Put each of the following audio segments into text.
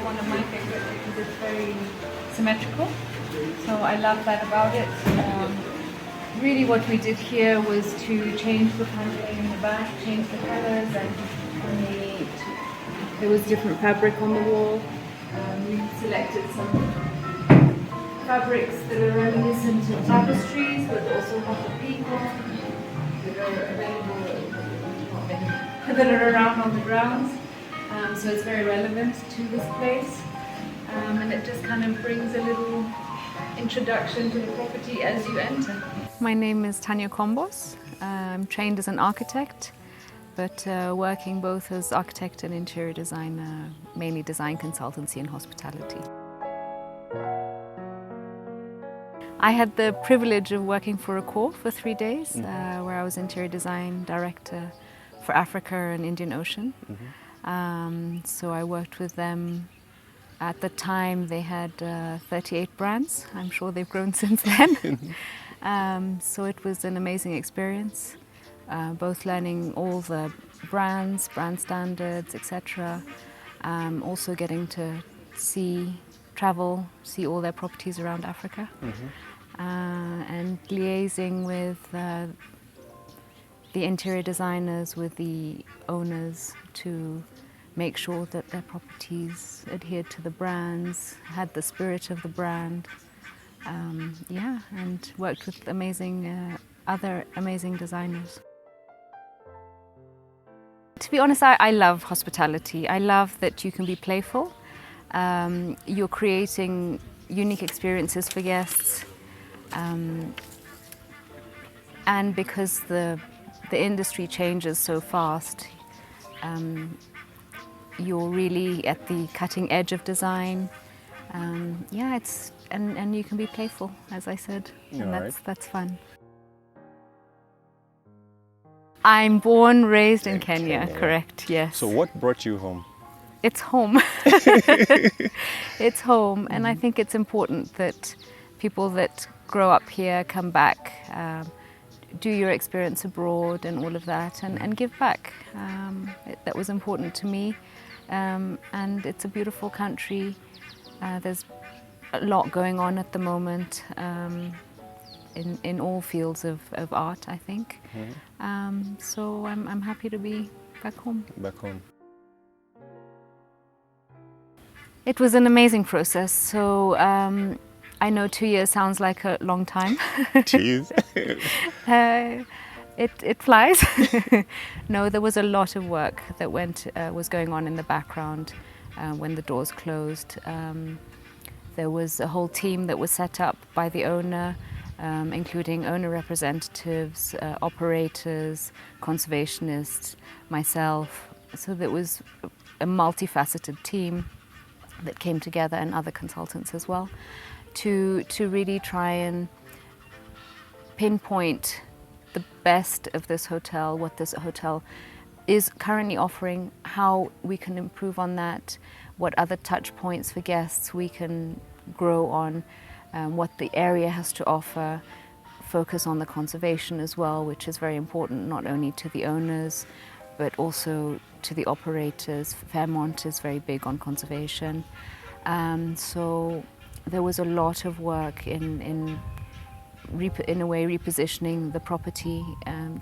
one of my favorites because it's very symmetrical. So I love that about it. Really what we did here was to change the paneling in the back, change the colors, and there was different fabric on the wall. We selected some fabrics that are reminiscent of tapestries, but also have the peacock that are available, that are around on the grounds. So it's very relevant to this place, and it just kind of brings a little introduction to the property as you enter. My name is Tatiana Combs. I'm trained as an architect, but working both as architect and interior designer, mainly design consultancy and hospitality. I had the privilege of working for Accor for 3 days, where I was interior design director for Africa and Indian Ocean. So I worked with them. At the time they had 38 brands. I'm sure they've grown since then. So it was an amazing experience, both learning all the brands, brand standards, etc. Also getting to travel, see all their properties around Africa, and liaising with the interior designers, with the owners, to make sure that their properties adhered to the brands, had the spirit of the brand. And worked with other amazing designers. To be honest, I love hospitality. I love that you can be playful. You're creating unique experiences for guests. And because the industry changes so fast, you're really at the cutting edge of design. And you can be playful, as I said, and that's fun. I'm born, raised in Kenya, correct, yes. So what brought you home? It's home. It's home, and I think it's important that people that grow up here come back, do your experience abroad and all of that, and give back. That was important to me, and it's a beautiful country. There's a lot going on at the moment in all fields of art, I think. So I'm happy to be back home. Back home. It was an amazing process. So I know 2 years sounds like a long time. Jeez. It flies. No, there was a lot of work that was going on in the background when the doors closed. There was a whole team that was set up by the owner, including owner representatives, operators, conservationists, myself. So there was a multifaceted team that came together, and other consultants as well, to really try and pinpoint the best of this hotel, what this hotel is currently offering, how we can improve on that, what other touch points for guests we can grow on, what the area has to offer, focus on the conservation as well, which is very important not only to the owners but also to the operators. Fairmont is very big on conservation. So there was a lot of work in a way repositioning the property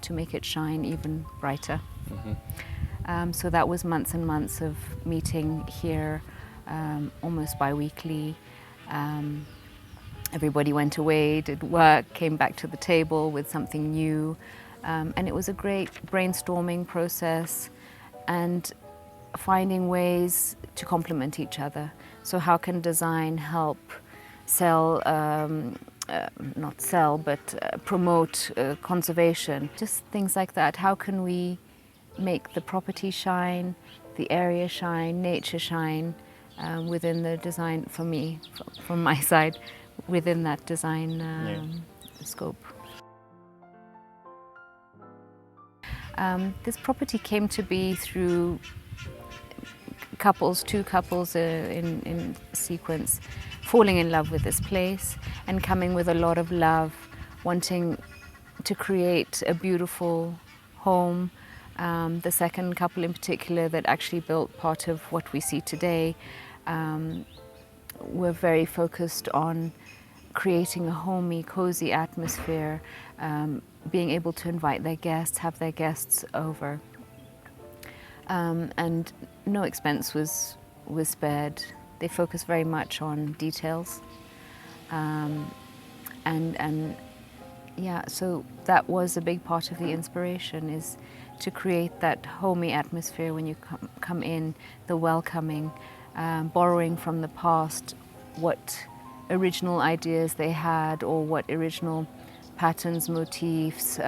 to make it shine even brighter. So that was months and months of meeting here, almost bi-weekly. Everybody went away, did work, came back to the table with something new. And it was a great brainstorming process and finding ways to complement each other. So how can design help promote conservation? Just things like that. How can we make the property shine, the area shine, nature shine within the design, for me, from my side, within that design scope. This property came to be through two couples in sequence, falling in love with this place and coming with a lot of love, wanting to create a beautiful home. The second couple in particular that actually built part of what we see today We're very focused on creating a homey, cozy atmosphere, being able to invite their guests, have their guests over. And no expense was spared. They focus very much on details. And yeah, so that was a big part of the inspiration, is to create that homey atmosphere when you come in, the welcoming, borrowing from the past what original ideas they had, or what original patterns, motifs,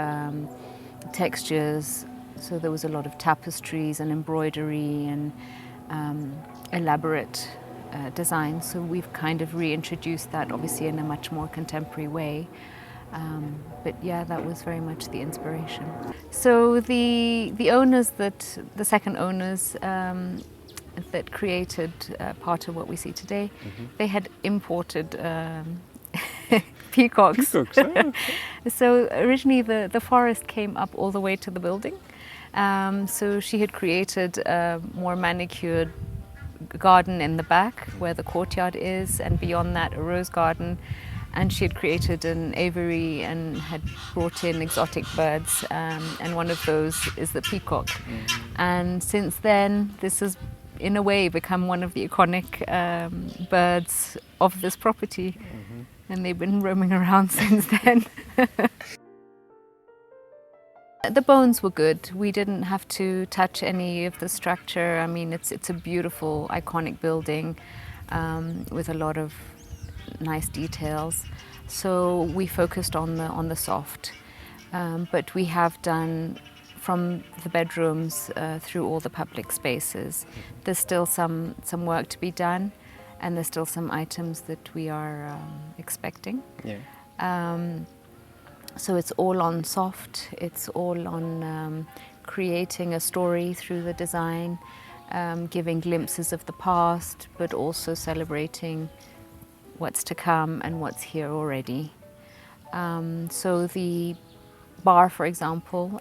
textures. So there was a lot of tapestries and embroidery and elaborate design. So we've kind of reintroduced that, obviously in a much more contemporary way. But yeah, that was very much the inspiration. So the owners the second owners that created part of what we see today, they had imported peacocks. Peacocks, oh. So originally the forest came up all the way to the building. So she had created a more manicured garden in the back where the courtyard is, and beyond that a rose garden. And she had created an aviary and had brought in exotic birds, and one of those is the peacock. And since then, this has in a way become one of the iconic birds of this property. And they've been roaming around since then. The bones were good. We didn't have to touch any of the structure. I mean, it's a beautiful, iconic building with a lot of nice details. So we focused on the soft, but we have done from the bedrooms through all the public spaces. There's still some work to be done, and there's still some items that we are expecting. Yeah. So it's all on soft, it's all on creating a story through the design, giving glimpses of the past, but also celebrating what's to come and what's here already. So the bar, for example,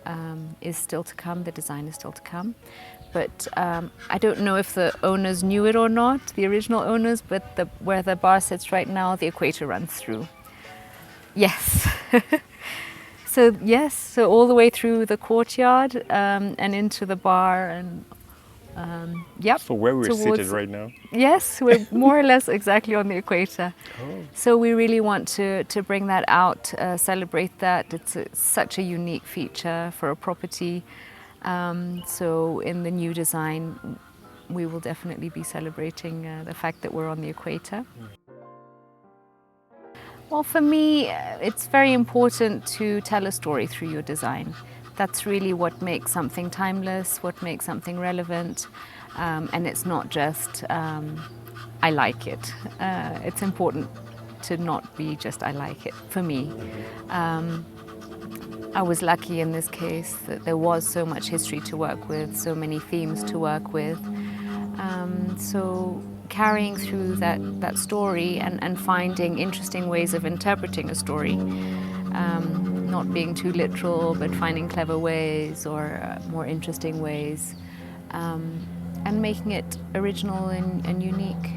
is still to come, the design is still to come. But I don't know if the owners knew it or not, the original owners, but where the bar sits right now, the equator runs through. Yes. So yes, so all the way through the courtyard and into the bar, and yep. So where we're seated right now? Yes, we're more or less exactly on the equator. Oh. So we really want to bring that out, celebrate that. It's such a unique feature for a property. So in the new design, we will definitely be celebrating the fact that we're on the equator. Well, for me, it's very important to tell a story through your design. That's really what makes something timeless, what makes something relevant. And it's not just, I like it. It's important to not be just, I like it, for me. I was lucky in this case that there was so much history to work with, so many themes to work with. So carrying through that story and finding interesting ways of interpreting a story, not being too literal, but finding clever ways or more interesting ways, and making it original and unique.